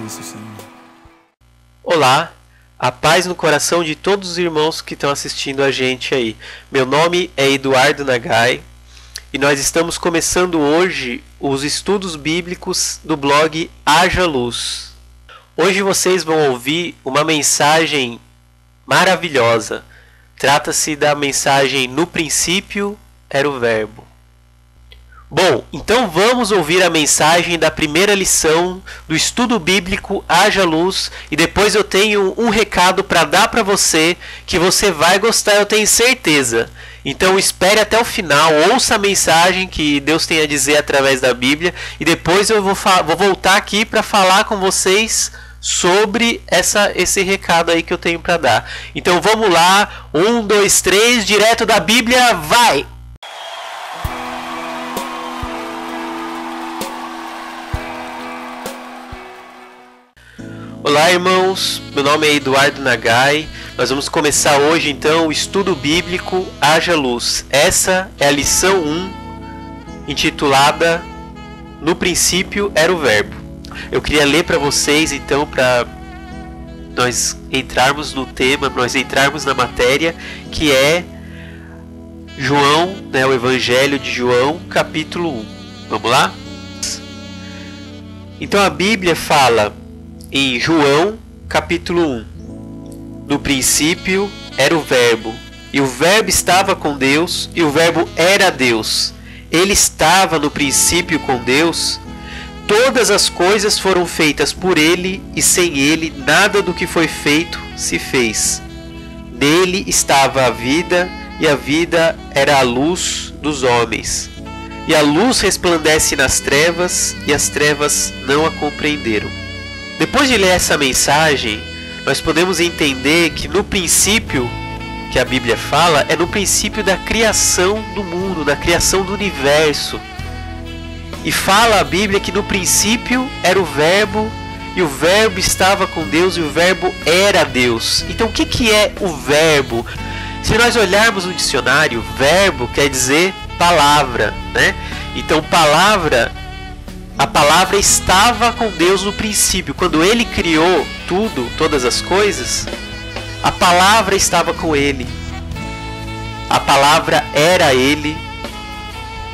Cristo, Senhor. Olá, a paz no coração de todos os irmãos que estão assistindo a gente aí. Meu nome é Eduardo Nagai e nós estamos começando hoje os estudos bíblicos do blog Haja Luz. Hoje vocês vão ouvir uma mensagem maravilhosa. Trata-se da mensagem No princípio era o Verbo. Bom, então vamos ouvir a mensagem da primeira lição do estudo bíblico Haja Luz e depois eu tenho um recado para dar para você que você vai gostar, eu tenho certeza. Então espere até o final, ouça a mensagem que Deus tem a dizer através da Bíblia e depois eu vou voltar aqui para falar com vocês sobre esse recado aí que eu tenho para dar. Então vamos lá, 1, 2, 3, direto da Bíblia, vai! Olá irmãos, meu nome é Eduardo Nagai. Nós vamos começar hoje então o estudo bíblico Haja Luz. Essa é a lição 1, intitulada No princípio era o Verbo. Eu queria ler para vocês então, para nós entrarmos no tema, nós entrarmos na matéria, que é João, né, o Evangelho de João, capítulo 1. Vamos lá? Então a Bíblia fala em João, capítulo 1. No princípio era o Verbo, e o Verbo estava com Deus, e o Verbo era Deus. Ele estava no princípio com Deus. Todas as coisas foram feitas por ele, e sem ele nada do que foi feito se fez. Nele estava a vida, e a vida era a luz dos homens. E a luz resplandece nas trevas, e as trevas não a compreenderam. Depois de ler essa mensagem, nós podemos entender que no princípio que a Bíblia fala é no princípio da criação do mundo, da criação do universo. E fala a Bíblia que no princípio era o Verbo, e o Verbo estava com Deus, e o Verbo era Deus. Então o que é o Verbo? Se nós olharmos no dicionário, verbo quer dizer palavra, né? Então a palavra estava com Deus no princípio. Quando ele criou tudo, todas as coisas, a palavra estava com ele. A palavra era ele.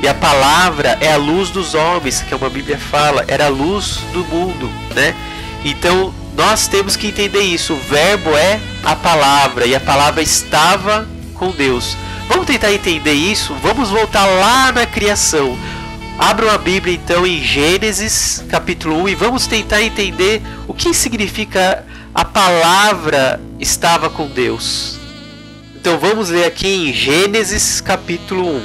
E a palavra é a luz dos homens, que a Bíblia fala, era a luz do mundo, né? Então nós temos que entender isso. O Verbo é a palavra e a palavra estava com Deus. Vamos tentar entender isso? Vamos voltar lá na criação. Abram a Bíblia então em Gênesis capítulo 1 e vamos tentar entender o que significa a palavra estava com Deus. Então vamos ler aqui em Gênesis capítulo 1.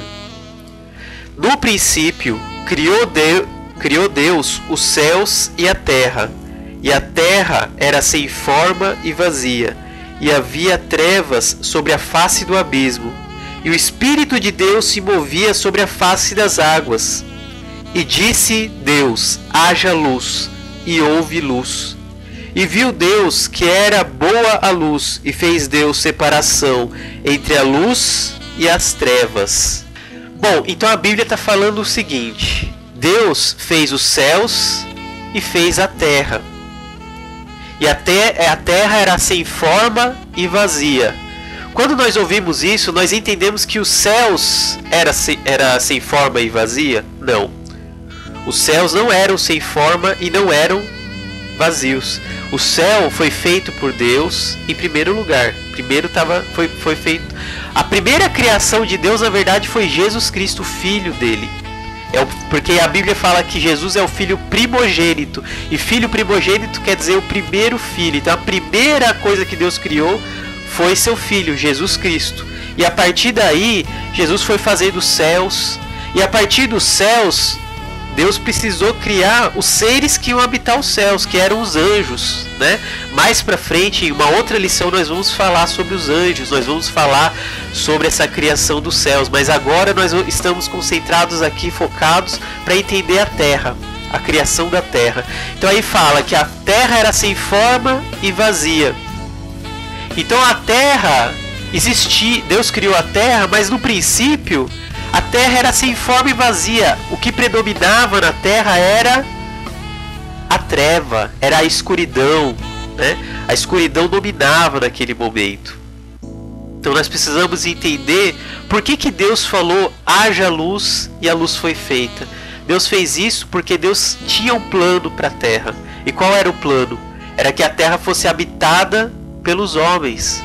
No princípio criou Deus os céus e a terra era sem forma e vazia, e havia trevas sobre a face do abismo, e o Espírito de Deus se movia sobre a face das águas. E disse Deus: haja luz, e houve luz. E viu Deus que era boa a luz, e fez Deus separação entre a luz e as trevas. Bom, então a Bíblia está falando o seguinte: Deus fez os céus e fez a terra. E a terra era sem forma e vazia. Quando nós ouvimos isso, nós entendemos que os céus era sem forma e vazia? Não. Os céus não eram sem forma e não eram vazios. O céu foi feito por Deus em primeiro lugar. Foi feito. A primeira criação de Deus, na verdade, foi Jesus Cristo, o Filho dele. Porque a Bíblia fala que Jesus é o filho primogênito. E filho primogênito quer dizer o primeiro filho. Então a primeira coisa que Deus criou foi seu Filho, Jesus Cristo. E a partir daí, Jesus foi fazendo os céus. E a partir dos céus, Deus precisou criar os seres que iam habitar os céus, que eram os anjos, né? Mais pra frente, em uma outra lição, nós vamos falar sobre os anjos, nós vamos falar sobre essa criação dos céus, mas agora nós estamos concentrados aqui, focados para entender a terra, a criação da terra. Então aí fala que a terra era sem forma e vazia. Então a terra existia, Deus criou a terra, mas no princípio a terra era sem forma e vazia. O que predominava na terra era a treva, era a escuridão, né? A escuridão dominava naquele momento. Então nós precisamos entender por que Deus falou haja luz e a luz foi feita. Deus fez isso porque Deus tinha um plano para a terra. E qual era o plano? Era que a terra fosse habitada pelos homens.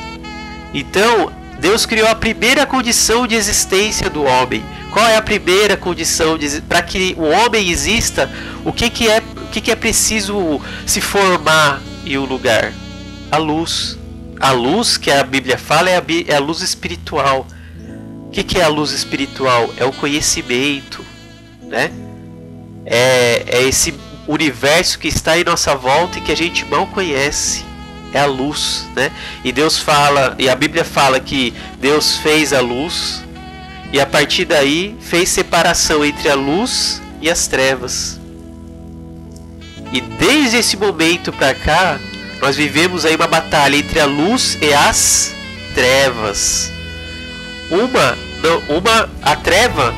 Então Deus criou a primeira condição de existência do homem. Qual é a primeira condição para que o homem exista? O que é preciso se formar em um lugar? A luz. A luz que a Bíblia fala é a luz espiritual. O que é a luz espiritual? É o conhecimento, né? É esse universo que está em nossa volta e que a gente mal conhece. É a luz, né? E Deus fala, e a Bíblia fala que Deus fez a luz e a partir daí fez separação entre a luz e as trevas. E desde esse momento para cá, nós vivemos aí uma batalha entre a luz e as trevas. A treva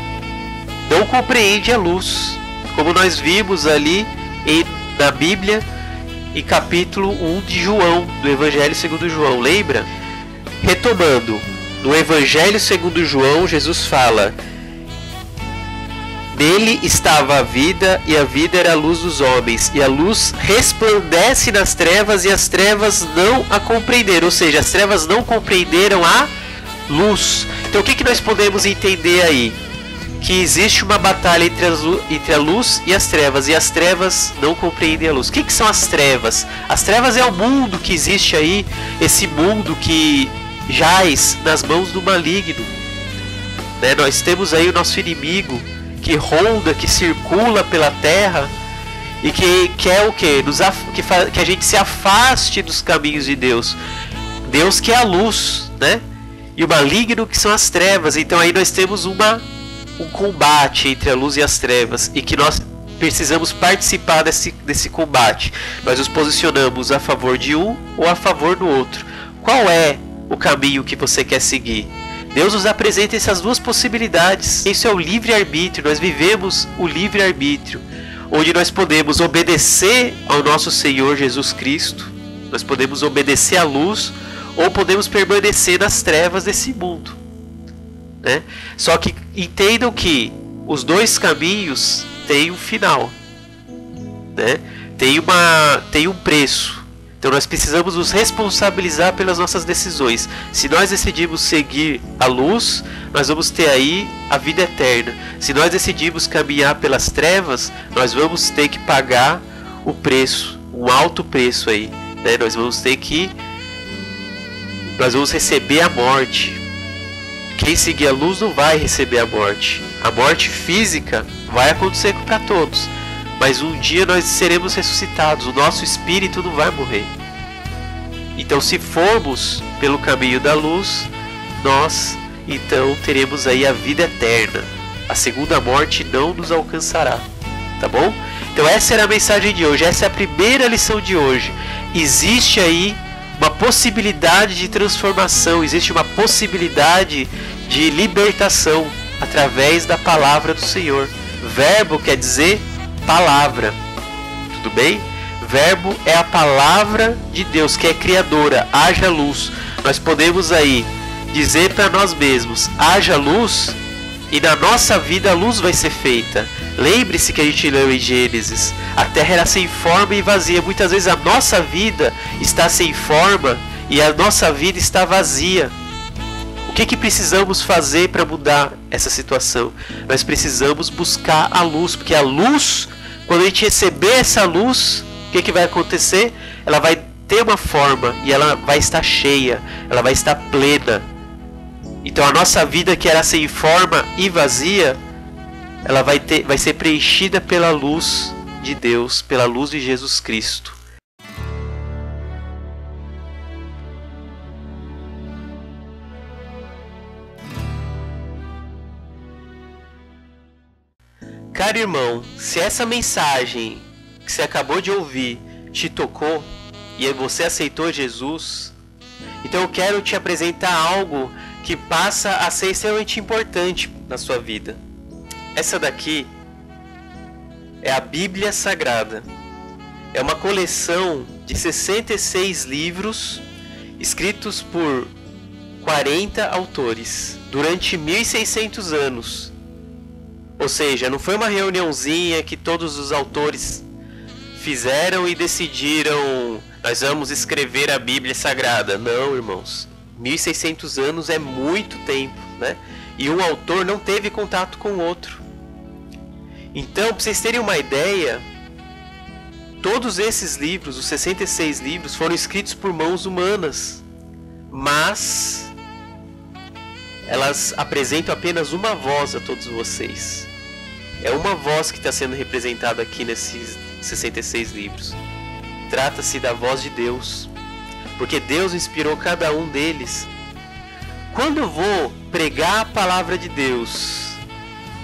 não compreende a luz, como nós vimos ali na Bíblia, em capítulo 1 de João, do Evangelho segundo João, lembra? Retomando, no Evangelho segundo João, Jesus fala: nele estava a vida, e a vida era a luz dos homens, e a luz resplandece nas trevas, e as trevas não a compreenderam, ou seja, as trevas não compreenderam a luz. Então o que nós podemos entender aí? Que existe uma batalha entre a luz e as trevas não compreendem a luz. O que são as trevas? As trevas é o mundo que existe aí, esse mundo que jaz nas mãos do maligno, né? Nós temos aí o nosso inimigo que ronda, que circula pela terra e que quer o quê? Que a gente se afaste dos caminhos de Deus. Deus que é a luz, né? E o maligno que são as trevas. Então aí nós temos um combate entre a luz e as trevas, e que nós precisamos participar desse combate. Nós nos posicionamos a favor de um ou a favor do outro. Qual é o caminho que você quer seguir? Deus nos apresenta essas duas possibilidades. Isso é o livre-arbítrio. Nós vivemos o livre-arbítrio, onde nós podemos obedecer ao nosso Senhor Jesus Cristo, nós podemos obedecer à luz, ou podemos permanecer nas trevas desse mundo, né? Só que entendam que os dois caminhos têm um final, né? Tem um preço. Então nós precisamos nos responsabilizar pelas nossas decisões. Se nós decidimos seguir a luz, nós vamos ter aí a vida eterna. Se nós decidimos caminhar pelas trevas, nós vamos ter que pagar o preço, um alto preço aí, né? Nós vamos receber a morte. Quem seguir a luz não vai receber a morte. A morte física vai acontecer para todos, mas um dia nós seremos ressuscitados. O nosso espírito não vai morrer. Então, se formos pelo caminho da luz, nós então teremos aí a vida eterna. A segunda morte não nos alcançará, tá bom? Então essa era a mensagem de hoje. Essa é a primeira lição de hoje. Existe aí uma possibilidade de transformação, existe uma possibilidade de libertação através da palavra do Senhor. Verbo quer dizer palavra, tudo bem? Verbo é a palavra de Deus, que é criadora. Haja luz. Nós podemos aí dizer para nós mesmos: haja luz, e na nossa vida a luz vai ser feita. Lembre-se que a gente leu em Gênesis: a terra era sem forma e vazia. Muitas vezes a nossa vida está sem forma e a nossa vida está vazia. O que precisamos fazer para mudar essa situação? Nós precisamos buscar a luz, porque a luz, quando a gente receber essa luz, o que vai acontecer? Ela vai ter uma forma e ela vai estar cheia, ela vai estar plena. Então a nossa vida, que era sem forma e vazia, ela vai ser preenchida pela luz de Deus, pela luz de Jesus Cristo. Caro irmão, se essa mensagem que você acabou de ouvir te tocou e você aceitou Jesus, então eu quero te apresentar algo que passa a ser extremamente importante na sua vida. Essa daqui é a Bíblia Sagrada. é uma coleção de 66 livros escritos por 40 autores durante 1600 anos. Ou seja, não foi uma reuniãozinha que todos os autores fizeram e decidiram: nós vamos escrever a Bíblia Sagrada. Não, irmãos. 1600 anos é muito tempo, né? E um autor não teve contato com o outro. Então, para vocês terem uma ideia, todos esses livros, os 66 livros, foram escritos por mãos humanas. Mas elas apresentam apenas uma voz a todos vocês. É uma voz que está sendo representada aqui nesses 66 livros. Trata-se da voz de Deus, porque Deus inspirou cada um deles. Quando eu vou pregar a palavra de Deus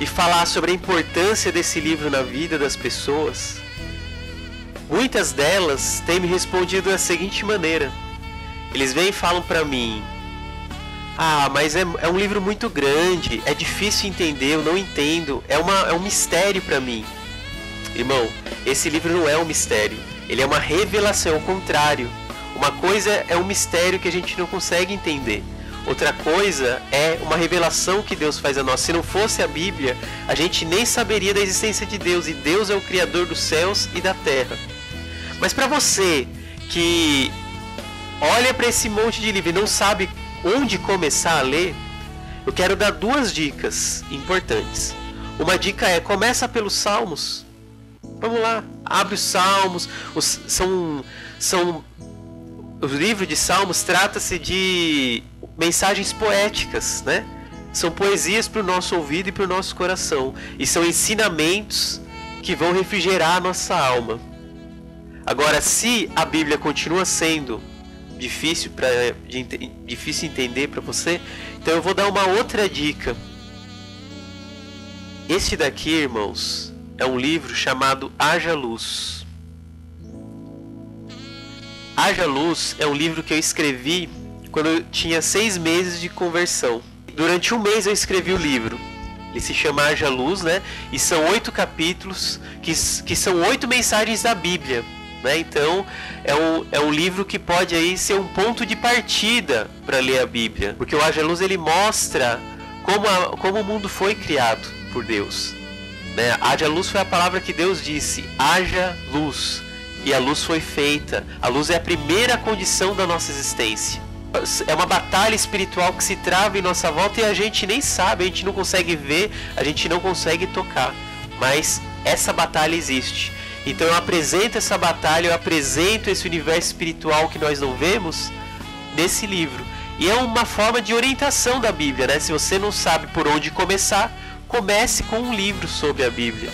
e falar sobre a importância desse livro na vida das pessoas, muitas delas têm me respondido da seguinte maneira. Eles vêm e falam para mim: ah, mas é um livro muito grande, é difícil entender, eu não entendo, é um mistério para mim. Irmão, esse livro não é um mistério, ele é uma revelação, ao contrário. Uma coisa é um mistério que a gente não consegue entender, outra coisa é uma revelação que Deus faz a nós. Se não fosse a Bíblia, a gente nem saberia da existência de Deus, e Deus é o Criador dos céus e da terra. Mas para você que olha para esse monte de livro e não sabe onde começar a ler, eu quero dar duas dicas importantes. Uma dica é: começa pelos Salmos. Vamos lá, abre os Salmos. O livro de Salmos trata-se de mensagens poéticas, né? São poesias para o nosso ouvido e para o nosso coração, e são ensinamentos que vão refrigerar a nossa alma. Agora, se a Bíblia continua sendo difícil entender para você, então eu vou dar uma outra dica. Este daqui, irmãos, é um livro chamado Haja Luz. Haja Luz é um livro que eu escrevi quando eu tinha 6 meses de conversão. Durante um mês eu escrevi o livro. Ele se chama Haja Luz, né? E são 8 capítulos que são 8 mensagens da Bíblia, né? Então é um livro que pode aí ser um ponto de partida para ler a Bíblia, porque o Haja Luz ele mostra como o mundo foi criado por Deus, né? Haja luz foi a palavra que Deus disse: haja luz, e a luz foi feita. A luz é a primeira condição da nossa existência. É uma batalha espiritual que se trava em nossa volta e a gente nem sabe, a gente não consegue ver, a gente não consegue tocar, mas essa batalha existe. Então eu apresento essa batalha, eu apresento esse universo espiritual que nós não vemos nesse livro. E é uma forma de orientação da Bíblia, né? Se você não sabe por onde começar, comece com um livro sobre a Bíblia.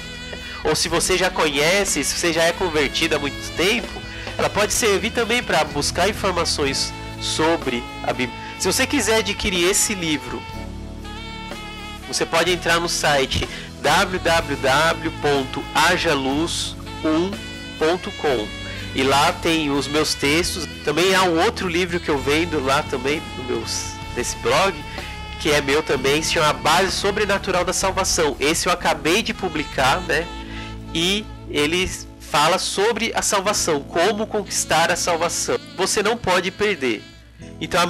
Ou se você já conhece, se você já é convertido há muito tempo, ela pode servir também para buscar informações sobre a Bíblia. Se você quiser adquirir esse livro, você pode entrar no site www.hajaluz1.com e lá tem os meus textos. Também há um outro livro que eu vendo lá também nesse blog, que é meu também, se chama A Base Sobrenatural da Salvação. Esse eu acabei de publicar, né? E ele fala sobre a salvação, como conquistar a salvação. Você não pode perder. Então a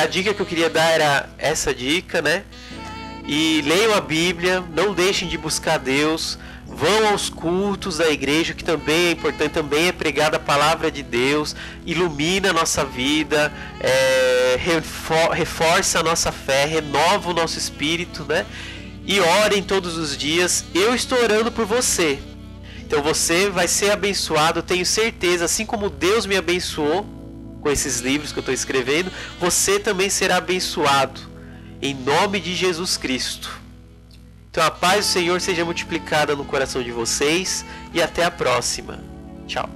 dica que eu queria dar era essa dica, né? E leiam a Bíblia, não deixem de buscar Deus, vão aos cultos da igreja, que também é importante, também é pregada a palavra de Deus, ilumina a nossa vida, reforça a nossa fé, renova o nosso espírito, né? E orem todos os dias. Eu estou orando por você. Então você vai ser abençoado, eu tenho certeza, assim como Deus me abençoou com esses livros que eu estou escrevendo, você também será abençoado, em nome de Jesus Cristo. Então a paz do Senhor seja multiplicada no coração de vocês, e até a próxima. Tchau.